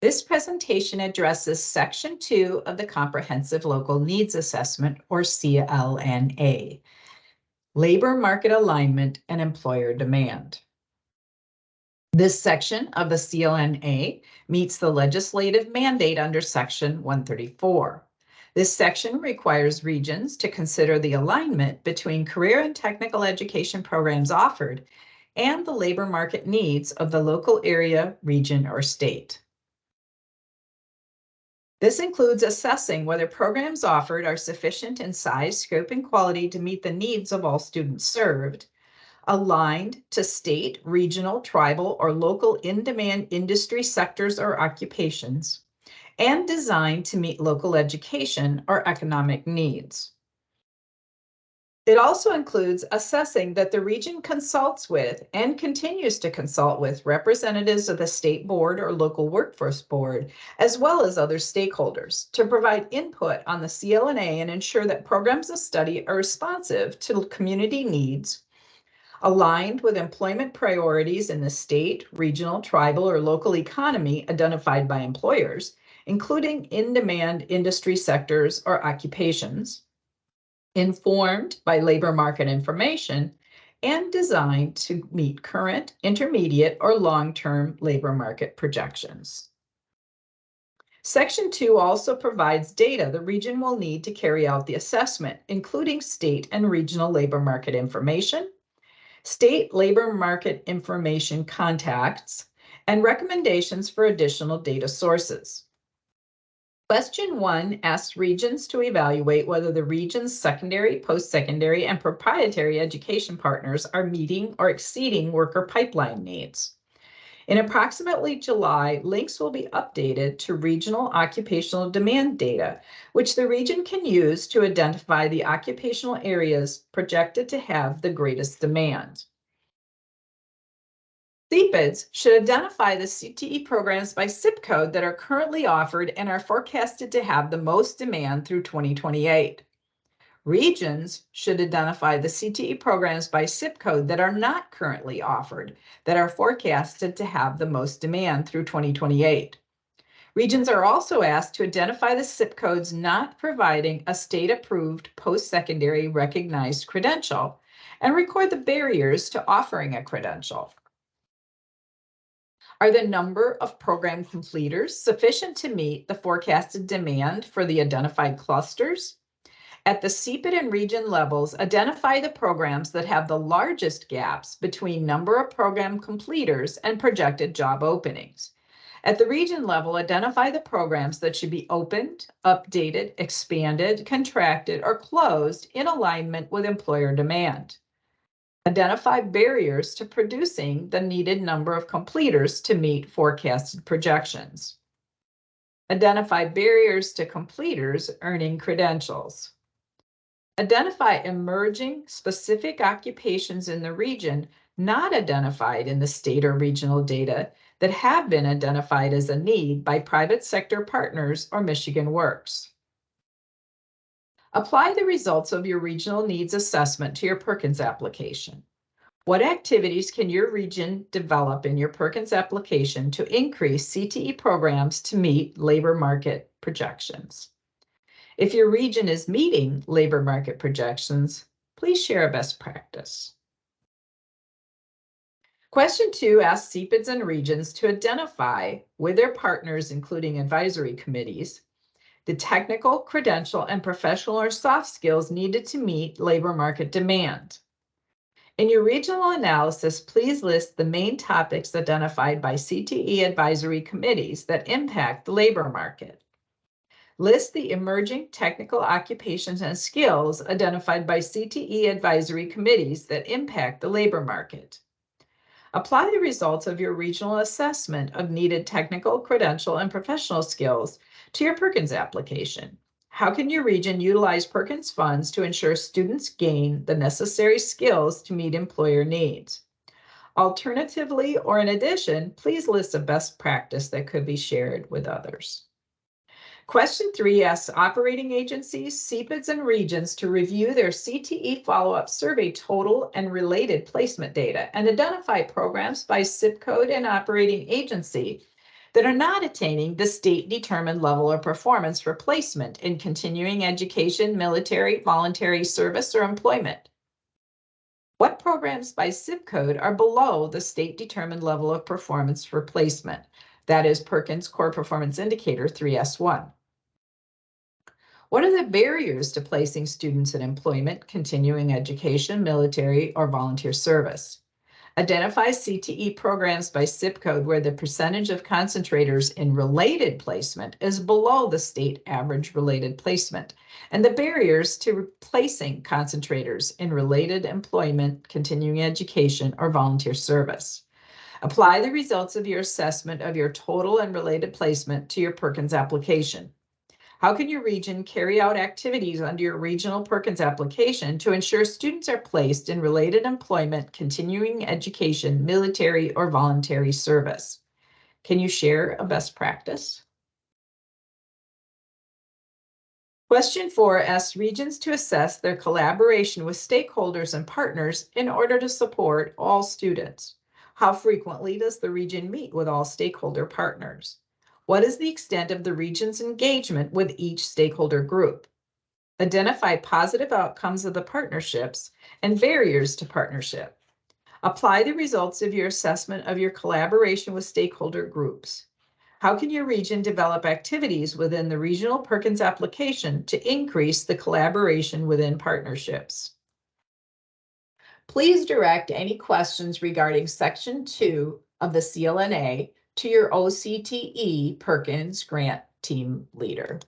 This presentation addresses Section 2 of the Comprehensive Local Needs Assessment, or CLNA, Labor Market Alignment and Employer Demand. This section of the CLNA meets the legislative mandate under Section 134. This section requires regions to consider the alignment between career and technical education programs offered and the labor market needs of the local area, region, or state. This includes assessing whether programs offered are sufficient in size, scope, and quality to meet the needs of all students served, aligned to state, regional, tribal, or local in-demand industry sectors or occupations, and designed to meet local education or economic needs. It also includes assessing that the region consults with and continues to consult with representatives of the state board or local workforce board, as well as other stakeholders, to provide input on the CLNA and ensure that programs of study are responsive to community needs, aligned with employment priorities in the state, regional, tribal, or local economy identified by employers, including in-demand industry sectors or occupations, informed by labor market information, and designed to meet current, intermediate, or long-term labor market projections. Section 2 also provides data the region will need to carry out the assessment, including state and regional labor market information, state labor market information contacts, and recommendations for additional data sources. Question 1 asks regions to evaluate whether the region's secondary, post-secondary, and proprietary education partners are meeting or exceeding worker pipeline needs. In approximately July, links will be updated to regional occupational demand data, which the region can use to identify the occupational areas projected to have the greatest demand. CEPDs should identify the CTE programs by zip code that are currently offered and are forecasted to have the most demand through 2028. Regions should identify the CTE programs by zip code that are not currently offered, that are forecasted to have the most demand through 2028. Regions are also asked to identify the zip codes not providing a state-approved post-secondary recognized credential and record the barriers to offering a credential. Are the number of program completers sufficient to meet the forecasted demand for the identified clusters? At the CEPD and region levels, identify the programs that have the largest gaps between number of program completers and projected job openings. At the region level, identify the programs that should be opened, updated, expanded, contracted, or closed in alignment with employer demand. Identify barriers to producing the needed number of completers to meet forecasted projections. Identify barriers to completers earning credentials. Identify emerging specific occupations in the region not identified in the state or regional data that have been identified as a need by private sector partners or Michigan Works. Apply the results of your regional needs assessment to your Perkins application. What activities can your region develop in your Perkins application to increase CTE programs to meet labor market projections? If your region is meeting labor market projections, please share a best practice. Question 2 asks CEPDs and regions to identify with their partners, including advisory committees, the technical, credential, and professional or soft skills needed to meet labor market demand. In your regional analysis, please list the main topics identified by CTE advisory committees that impact the labor market. List the emerging technical occupations and skills identified by CTE advisory committees that impact the labor market. Apply the results of your regional assessment of needed technical, credential, and professional skills to your Perkins application. How can your region utilize Perkins funds to ensure students gain the necessary skills to meet employer needs? Alternatively, or in addition, please list a best practice that could be shared with others. Question 3 asks operating agencies, CEPDs, and regions to review their CTE follow-up survey total and related placement data and identify programs by zip code and operating agency that are not attaining the state-determined level of performance for placement in continuing education, military, voluntary service, or employment? What programs by zip code are below the state-determined level of performance for placement? That is Perkins Core Performance Indicator 3S1. What are the barriers to placing students in employment, continuing education, military, or volunteer service? Identify CTE programs by zip code where the percentage of concentrators in related placement is below the state average related placement, and the barriers to placing concentrators in related employment, continuing education, or volunteer service. Apply the results of your assessment of your total and related placement to your Perkins application. How can your region carry out activities under your regional Perkins application to ensure students are placed in related employment, continuing education, military, or voluntary service? Can you share a best practice? Question 4 asks regions to assess their collaboration with stakeholders and partners in order to support all students. How frequently does the region meet with all stakeholder partners? What is the extent of the region's engagement with each stakeholder group? Identify positive outcomes of the partnerships and barriers to partnership. Apply the results of your assessment of your collaboration with stakeholder groups. How can your region develop activities within the regional Perkins application to increase the collaboration within partnerships? Please direct any questions regarding Section 2 of the CLNA to your OCTE Perkins Grant Team Leader.